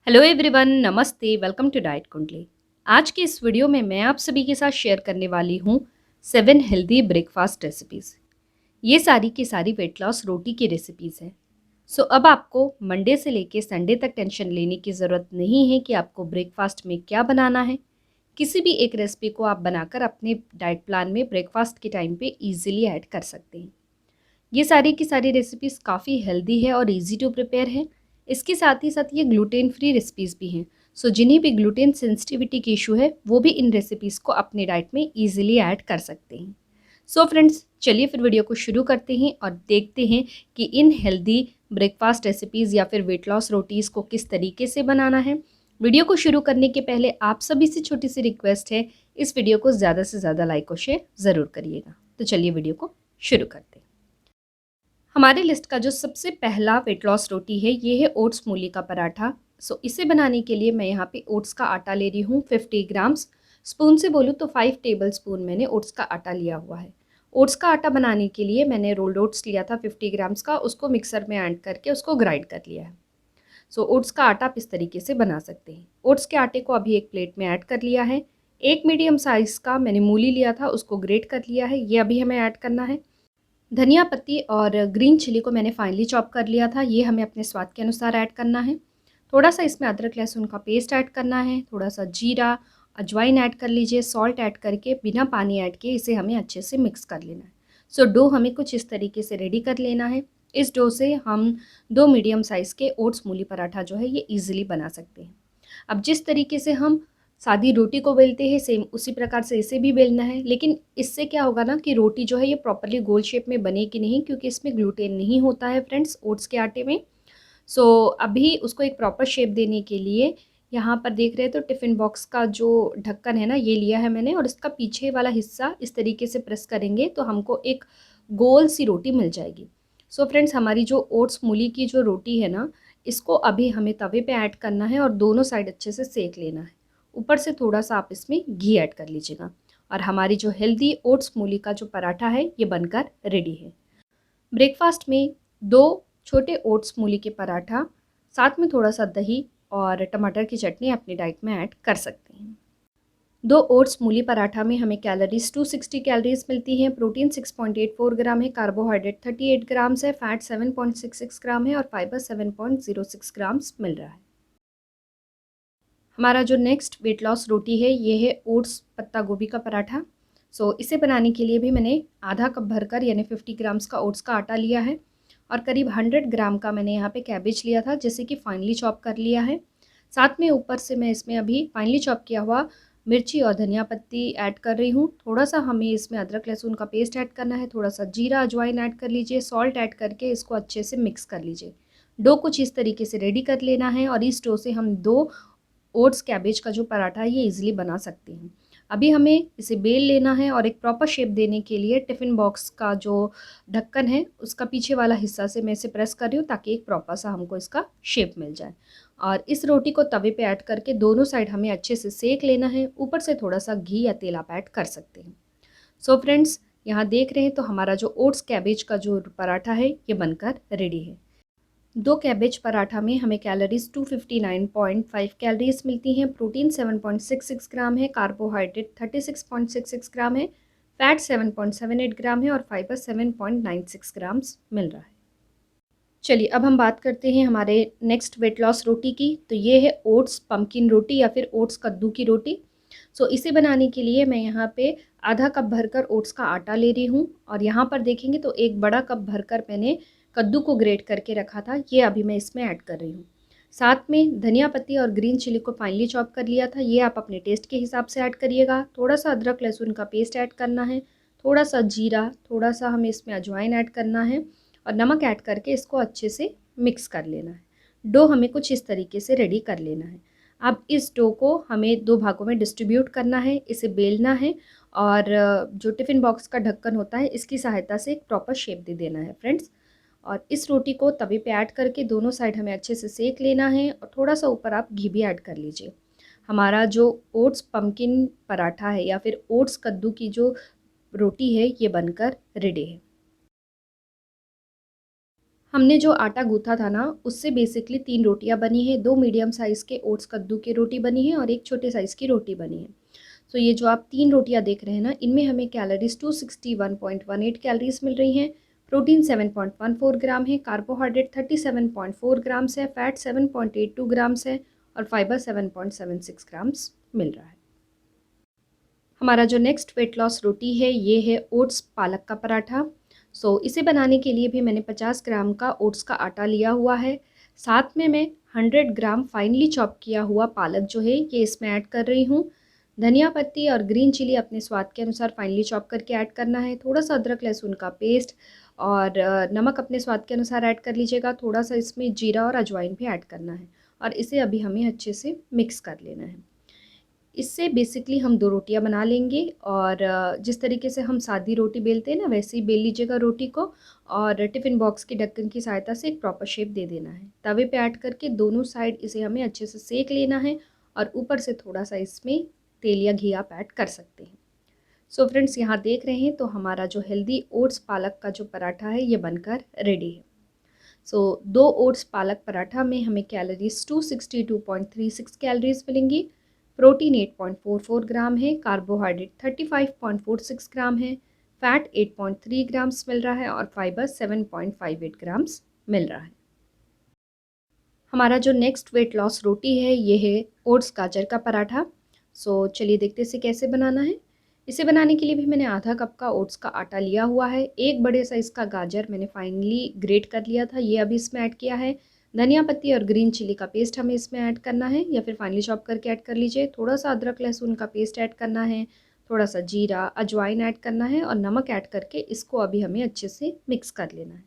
Hello everyone, नमस्ते। Welcome to diet कुंडली। आज की इस वीडियो में मैं आप सभी के साथ शेयर करने वाली हूँ 7 हेल्दी ब्रेकफास्ट रेसिपीज़। ये सारी की सारी वेट लॉस रोटी की रेसिपीज़ हैं। सो अब आपको मंडे से लेके संडे तक टेंशन लेने की ज़रूरत नहीं है कि आपको ब्रेकफास्ट में क्या बनाना है। किसी भी एक रेसिपी को आप बनाकर अपने डाइट प्लान में ब्रेकफास्ट के टाइम पे ईजिली ऐड कर सकते हैं। ये सारी की सारी रेसिपीज़ काफ़ी हेल्दी है और इजी टू प्रिपेयर है। इसके साथ ही साथ ये ग्लूटेन फ्री रेसिपीज़ भी हैं। सो जिन्हें भी ग्लूटेन सेंसिटिविटी की इशू है वो भी इन रेसिपीज़ को अपने डाइट में इजीली ऐड कर सकते हैं। सो फ्रेंड्स, चलिए फिर वीडियो को शुरू करते हैं और देखते हैं कि इन हेल्दी ब्रेकफास्ट रेसिपीज़ या फिर वेट लॉस रोटीज़ को किस तरीके से बनाना है। वीडियो को शुरू करने के पहले आप सभी से छोटी सी रिक्वेस्ट है, इस वीडियो को ज़्यादा से ज़्यादा लाइक और शेयर ज़रूर करिएगा। तो चलिए वीडियो को शुरू करते हैं। हमारे लिस्ट का जो सबसे पहला वेट लॉस रोटी है ये है ओट्स मूली का पराठा। सो इसे बनाने के लिए मैं यहाँ पे ओट्स का आटा ले रही हूँ 50 ग्राम्स। स्पून से बोलूँ तो 5 टेबल स्पून मैंने ओट्स का आटा लिया हुआ है। ओट्स का आटा बनाने के लिए मैंने रोल्ड ओट्स लिया था 50 ग्राम्स का, उसको मिक्सर में ऐड करके उसको ग्राइंड कर लिया है। सो ओट्स का आटा आप इस तरीके से बना सकते हैं। ओट्स के आटे को अभी एक प्लेट में ऐड कर लिया है। एक मीडियम साइज़ का मैंने मूली लिया था, उसको ग्रेट कर लिया है, ये अभी हमें ऐड करना है। धनिया पत्ती और ग्रीन चिली को मैंने फाइनली चॉप कर लिया था, ये हमें अपने स्वाद के अनुसार ऐड करना है। थोड़ा सा इसमें अदरक लहसुन का पेस्ट ऐड करना है, थोड़ा सा जीरा, अजवाइन ऐड कर लीजिए, सॉल्ट ऐड करके बिना पानी ऐड किए इसे हमें अच्छे से मिक्स कर लेना है। सो डो हमें कुछ इस तरीके से रेडी कर लेना है। इस डो से हम 2 मीडियम साइज़ के ओट्स मूली पराठा जो है ये ईजिली बना सकते हैं। अब जिस तरीके से हम सादी रोटी को बेलते हैं सेम उसी प्रकार से इसे भी बेलना है, लेकिन इससे क्या होगा ना कि रोटी जो है ये प्रॉपरली गोल शेप में बनेगी नहीं, क्योंकि इसमें ग्लूटेन नहीं होता है फ्रेंड्स ओट्स के आटे में। सो अभी उसको एक प्रॉपर शेप देने के लिए यहाँ पर देख रहे हैं तो टिफ़िन बॉक्स का जो ढक्कन है ना ये लिया है मैंने, और इसका पीछे वाला हिस्सा इस तरीके से प्रेस करेंगे तो हमको एक गोल सी रोटी मिल जाएगी। सो फ्रेंड्स, हमारी जो ओट्स मूली की जो रोटी है ना, इसको अभी हमें तवे पे ऐड करना है और दोनों साइड अच्छे से सेक लेना है। ऊपर से थोड़ा सा आप इसमें घी ऐड कर लीजिएगा और हमारी जो हेल्दी ओट्स मूली का जो पराठा है ये बनकर रेडी है। ब्रेकफास्ट में 2 छोटे ओट्स मूली के पराठा, साथ में थोड़ा सा दही और टमाटर की चटनी अपनी डाइट में ऐड कर सकते हैं। 2 ओट्स मूली पराठा में हमें कैलोरीज 260 कैलोरीज मिलती हैं, प्रोटीन 6.84 ग्राम है, कार्बोहाइड्रेट 38 ग्राम्स है, फैट 7.66 ग्राम है और फाइबर 7.06 ग्राम्स मिल रहा है। हमारा जो नेक्स्ट वेट लॉस रोटी है ये है ओट्स पत्ता गोभी का पराठा। सो इसे बनाने के लिए भी मैंने आधा कप भरकर यानी 50 ग्राम्स का ओट्स का आटा लिया है और करीब 100 ग्राम का मैंने यहाँ पे कैबेज लिया था जिसे कि फाइनली चॉप कर लिया है। साथ में ऊपर से मैं इसमें अभी फाइनली चॉप किया हुआ मिर्ची और धनिया पत्ती ऐड कर रही हूँ। थोड़ा सा हमें इसमें अदरक लहसुन का पेस्ट ऐड करना है, थोड़ा सा जीरा अजवाइन ऐड कर लीजिए, सॉल्ट ऐड करके इसको अच्छे से मिक्स कर लीजिए। डो कुछ इस तरीके से रेडी कर लेना है और इस डो से हम 2 ओट्स कैबेज का जो पराठा है ये इजीली बना सकते हैं। अभी हमें इसे बेल लेना है और एक प्रॉपर शेप देने के लिए टिफ़िन बॉक्स का जो ढक्कन है उसका पीछे वाला हिस्सा से मैं इसे प्रेस कर रही हूँ ताकि एक प्रॉपर सा हमको इसका शेप मिल जाए। और इस रोटी को तवे पे ऐड करके दोनों साइड हमें अच्छे से सेक लेना है। ऊपर से थोड़ा सा घी या तेल आप ऐड कर सकते हैं। सो फ्रेंड्स, यहाँ देख रहे हैं तो हमारा जो ओट्स कैबेज का जो पराठा है ये बनकर रेडी है। 2 कैबेज पराठा में हमें कैलोरीज 259.5 कैलोरीज मिलती हैं, प्रोटीन 7.66 ग्राम है, कार्बोहाइड्रेट 36.66 ग्राम है, फैट 7.78 ग्राम है और फाइबर 7.96 ग्राम्स मिल रहा है। चलिए अब हम बात करते हैं हमारे नेक्स्ट वेट लॉस रोटी की। तो ये है ओट्स पम्पकिन रोटी या फिर ओट्स कद्दू की रोटी। सो इसे बनाने के लिए मैं यहाँ पे आधा कप भरकर ओट्स का आटा ले रही हूँ और यहाँ पर देखेंगे तो एक बड़ा कप भरकर मैंने कद्दू को ग्रेट करके रखा था, ये अभी मैं इसमें ऐड कर रही हूँ। साथ में धनिया पत्ती और ग्रीन चिली को फाइनली चॉप कर लिया था, ये आप अपने टेस्ट के हिसाब से ऐड करिएगा। थोड़ा सा अदरक लहसुन का पेस्ट ऐड करना है, थोड़ा सा जीरा, थोड़ा सा हमें इसमें अजवाइन ऐड करना है और नमक ऐड करके इसको अच्छे से मिक्स कर लेना है। डो हमें कुछ इस तरीके से रेडी कर लेना है। अब इस डो को हमें 2 भागों में डिस्ट्रीब्यूट करना है, इसे बेलना है और जो टिफ़िन बॉक्स का ढक्कन होता है इसकी सहायता से एक प्रॉपर शेप दे देना है फ्रेंड्स। और इस रोटी को तवे पे ऐड करके दोनों साइड हमें अच्छे से सेक लेना है और थोड़ा सा ऊपर आप घी भी ऐड कर लीजिए। हमारा जो ओट्स पम्पकिन पराठा है या फिर ओट्स कद्दू की जो रोटी है ये बनकर रेडी है। हमने जो आटा गूँथा था ना, उससे बेसिकली 3 रोटियाँ बनी हैं, 2 मीडियम साइज़ के ओट्स कद्दू की रोटी बनी है और 1 छोटे साइज़ की रोटी बनी है। तो ये जो आप 3 रोटियाँ देख रहे हैं ना, इनमें हमें कैलोरीज़ 261.18 कैलोरीज़ मिल रही हैं, प्रोटीन 7.14 ग्राम है, कार्बोहाइड्रेट 37.4 ग्राम्स है, फैट 7.82 ग्राम्स है और फाइबर 7.76 ग्राम्स मिल रहा है। हमारा जो नेक्स्ट वेट लॉस रोटी है, ये है ओट्स पालक का पराठा। इसे बनाने के लिए भी मैंने 50 ग्राम का ओट्स का आटा लिया हुआ है। साथ में मैं 100 ग्राम फाइनली चॉप किया हुआ पालक जो है ये इसमें ऐड कर रही हूँ। धनिया पत्ती और ग्रीन चिली अपने स्वाद के अनुसार फाइनली चॉप करके ऐड करना है। थोड़ा सा अदरक लहसुन का पेस्ट और नमक अपने स्वाद के अनुसार ऐड कर लीजिएगा। थोड़ा सा इसमें जीरा और अजवाइन भी ऐड करना है और इसे अभी हमें अच्छे से मिक्स कर लेना है। इससे बेसिकली हम 2 रोटियां बना लेंगे और जिस तरीके से हम सादी रोटी बेलते हैं ना, वैसे ही बेल लीजिएगा रोटी को और टिफ़िन बॉक्स के ढक्कन की सहायता से एक प्रॉपर शेप दे देना है। तवे पे ऐड करके दोनों साइड इसे हमें अच्छे से सेक लेना है और ऊपर से थोड़ा सा इसमें तेल या घी आप ऐड कर सकते हैं। फ्रेंड्स, यहाँ देख रहे हैं तो हमारा जो हेल्दी ओट्स पालक का जो पराठा है ये बनकर रेडी है। 2 ओट्स पालक पराठा में हमें कैलोरीज 262.36 कैलोरीज मिलेंगी, प्रोटीन 8.44 ग्राम है, कार्बोहाइड्रेट 35.46 ग्राम है, फैट 8.3 ग्राम्स मिल रहा है और फाइबर 7.58 ग्राम्स मिल रहा है। हमारा जो नेक्स्ट वेट लॉस रोटी है ये है ओट्स गाजर का पराठा। चलिए देखते हैं इसे कैसे बनाना है। इसे बनाने के लिए भी मैंने आधा कप का ओट्स का आटा लिया हुआ है। एक बड़े साइज़ का गाजर मैंने फाइनली ग्रेट कर लिया था, ये अभी इसमें ऐड किया है। धनिया पत्ती और ग्रीन चिली का पेस्ट हमें इसमें ऐड करना है या फिर फाइनली चॉप करके ऐड कर लीजिए। थोड़ा सा अदरक लहसुन का पेस्ट ऐड करना है, थोड़ा सा जीरा अजवाइन ऐड करना है और नमक ऐड करके इसको अभी हमें अच्छे से मिक्स कर लेना है।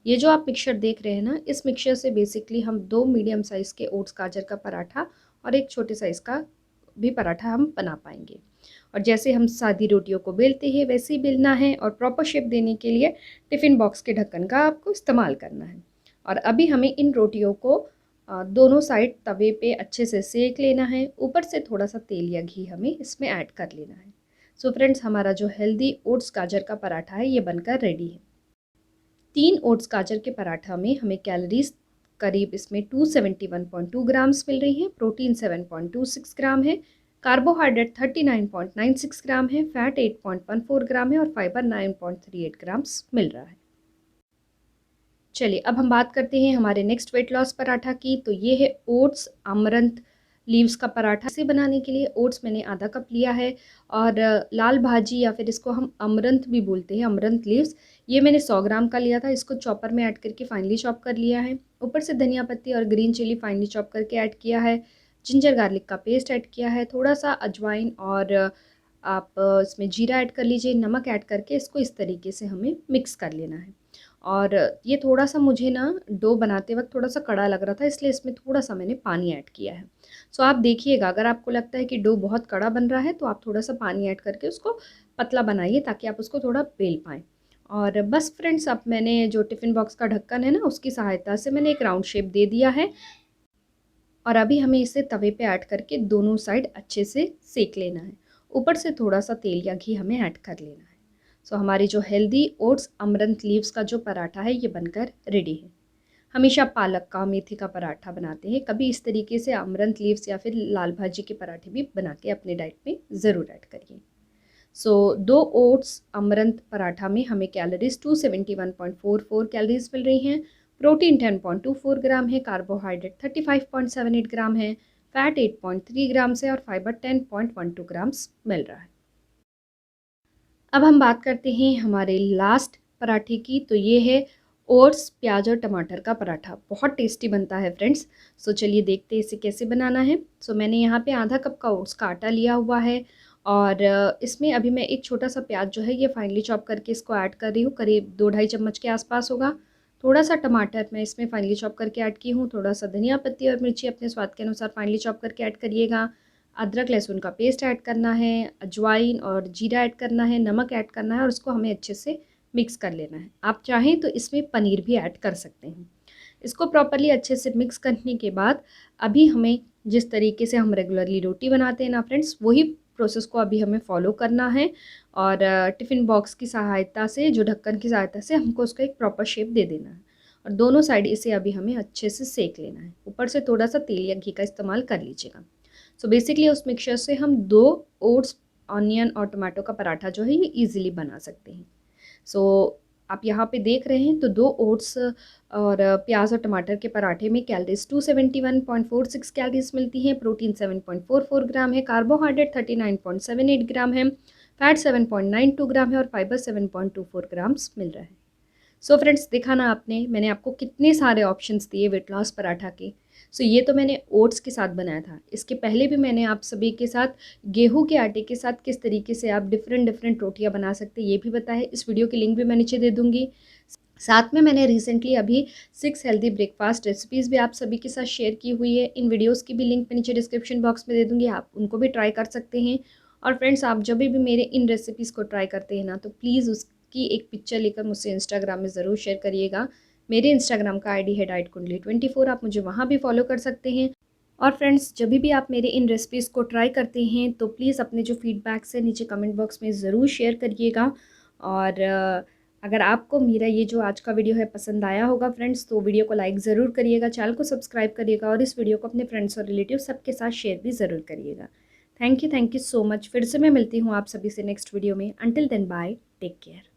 ये जो आप मिक्सचर देख रहे हैं ना, इस मिक्सचर से बेसिकली हम 2 मीडियम साइज़ के ओट्स गाजर का पराठा और एक छोटे साइज़ का भी पराठा हम बना पाएंगे। और जैसे हम सादी रोटियों को बेलते हैं वैसे ही बेलना है और प्रॉपर शेप देने के लिए टिफ़िन बॉक्स के ढक्कन का आपको इस्तेमाल करना है। और अभी हमें इन रोटियों को दोनों साइड तवे पे अच्छे से सेक लेना है। ऊपर से थोड़ा सा तेल या घी हमें इसमें ऐड कर लेना है। फ्रेंड्स, हमारा जो हेल्दी ओट्स गाजर का पराठा है ये बनकर रेडी है। 3 ओट्स गाजर के पराठा में हमें कैलोरीज करीब इसमें 271.2 ग्राम्स मिल रही है, प्रोटीन 7.26 ग्राम है, कार्बोहाइड्रेट 39.96 ग्राम है, फैट 8.14 ग्राम है और फाइबर 9.38 ग्राम्स मिल रहा है। चलिए अब हम बात करते हैं हमारे नेक्स्ट वेट लॉस पराठा की। तो ये है ओट्स अमरंथ लीव्स का पराठा। इसे बनाने के लिए ओट्स मैंने आधा कप लिया है और लाल भाजी या फिर इसको हम अमरंथ भी बोलते हैं, अमरंथ लीव्स, ये मैंने 100 ग्राम का लिया था। इसको चॉपर में ऐड करके फाइनली चॉप कर लिया है। ऊपर से धनिया पत्ती और ग्रीन चिली फाइनली चॉप करके ऐड किया है। जिंजर गार्लिक का पेस्ट ऐड किया है, थोड़ा सा अजवाइन और आप इसमें जीरा ऐड कर लीजिए। नमक ऐड करके इसको इस तरीके से हमें मिक्स कर लेना है। और ये थोड़ा सा मुझे ना डो बनाते वक्त थोड़ा सा कड़ा लग रहा था, इसलिए इसमें थोड़ा सा मैंने पानी ऐड किया है। आप देखिएगा, अगर आपको लगता है कि डो बहुत कड़ा बन रहा है तो आप थोड़ा सा पानी ऐड करके उसको पतला बनाइए ताकि आप उसको थोड़ा बेल पाएँ। और बस फ्रेंड्स, अब मैंने जो टिफ़िन बॉक्स का ढक्कन है ना, उसकी सहायता से मैंने एक राउंड शेप दे दिया है और अभी हमें इसे तवे पे ऐड करके दोनों साइड अच्छे से सेक लेना है। ऊपर से थोड़ा सा तेल या घी हमें ऐड कर लेना है। हमारी जो हेल्दी ओट्स अमरंथ लीव्स का जो पराठा है ये बनकर रेडी है। हमेशा पालक का, मेथी का पराठा बनाते हैं, कभी इस तरीके से अमरंथ लीव्स या फिर लाल भाजी के पराठे भी बना के अपने डाइट में ज़रूर ऐड करिए। 2 ओट्स अमरंथ पराठा में हमें कैलोरीज 271.44 कैलोरीज मिल रही हैं, प्रोटीन 10.24 ग्राम है, कार्बोहाइड्रेट 35.78 ग्राम है, फैट 8.3 ग्राम्स है और फाइबर 10.12 ग्राम्स मिल रहा है। अब हम बात करते हैं हमारे लास्ट पराठे की। तो ये है ओट्स प्याज और टमाटर का पराठा। बहुत टेस्टी बनता है फ्रेंड्स। चलिए देखते हैं इसे कैसे बनाना है। मैंने यहाँ पे आधा कप का ओट्स का आटा लिया हुआ है और इसमें अभी मैं एक छोटा सा प्याज जो है ये फाइनली चॉप करके इसको ऐड कर रही हूँ, करीब 2-2.5 चम्मच के आसपास होगा। थोड़ा सा टमाटर मैं इसमें फाइनली चॉप करके ऐड की हूँ। थोड़ा सा धनिया पत्ती और मिर्ची अपने स्वाद के अनुसार फाइनली चॉप करके ऐड करिएगा। अदरक लहसुन का पेस्ट ऐड करना है, अजवाइन और जीरा ऐड करना है, नमक ऐड करना है और उसको हमें अच्छे से मिक्स कर लेना है। आप चाहें तो इसमें पनीर भी ऐड कर सकते हैं। इसको प्रॉपर्ली अच्छे से मिक्स करने के बाद अभी हमें जिस तरीके से हम रेगुलरली रोटी बनाते हैं ना फ्रेंड्स, वही प्रोसेस को अभी हमें फॉलो करना है और टिफ़िन बॉक्स की सहायता से, जो ढक्कन की सहायता से हमको उसका एक प्रॉपर शेप दे देना है। और दोनों साइड इसे अभी हमें अच्छे से सेक लेना है। ऊपर से थोड़ा सा तेल या घी का इस्तेमाल कर लीजिएगा। सो बेसिकली उस मिक्सचर से हम 2 ओट्स, ऑनियन और टमाटो का पराठा जो है ये ईजिली बना सकते हैं। सो आप यहाँ पे देख रहे हैं तो 2 ओट्स और प्याज और टमाटर के पराठे में कैलोरीज 271.46 कैलोरीज मिलती हैं, प्रोटीन 7.44 ग्राम है, कार्बोहाइड्रेट 39.78 ग्राम है, फैट 7.92 ग्राम है और फाइबर 7.24 ग्राम्स मिल रहा है। सो फ्रेंड्स, देखा ना आपने, मैंने आपको कितने सारे ऑप्शंस दिए वेट लॉस पराठा के। सो ये तो मैंने ओट्स के साथ बनाया था। इसके पहले भी मैंने आप सभी के साथ गेहूं के आटे के साथ किस तरीके से आप डिफरेंट डिफरेंट रोटियां बना सकते हैं ये भी बताया है। इस वीडियो की लिंक भी मैं नीचे दे दूँगी। साथ में मैंने रिसेंटली अभी 6 हेल्दी ब्रेकफास्ट रेसिपीज़ भी आप सभी के साथ शेयर की हुई है। इन वीडियोज़ की भी लिंक मैं नीचे डिस्क्रिप्शन बॉक्स में दे दूँगी, आप उनको भी ट्राई कर सकते हैं। और फ्रेंड्स, आप जब भी मेरे इन रेसिपीज़ को ट्राई करते हैं ना, तो प्लीज़ उसकी एक पिक्चर लेकर मुझसे इंस्टाग्राम में ज़रूर शेयर करिएगा। मेरे इंस्टाग्राम का आईडी है डाइट कुंडली 24, आप मुझे वहाँ भी फॉलो कर सकते हैं। और फ्रेंड्स, जब भी आप मेरे इन रेसिपीज़ को ट्राई करते हैं तो प्लीज़ अपने जो फीडबैक्स है नीचे कमेंट बॉक्स में ज़रूर शेयर करिएगा। और अगर आपको मेरा ये जो आज का वीडियो है पसंद आया होगा फ्रेंड्स, तो वीडियो को लाइक ज़रूर करिएगा, चैनल को सब्सक्राइब करिएगा और इस वीडियो को अपने फ्रेंड्स और रिलेटिव सबके साथ शेयर भी ज़रूर करिएगा। Thank you so much. फिर से मैं मिलती हूँ आप सभी से नेक्स्ट वीडियो में। Until then bye, take care.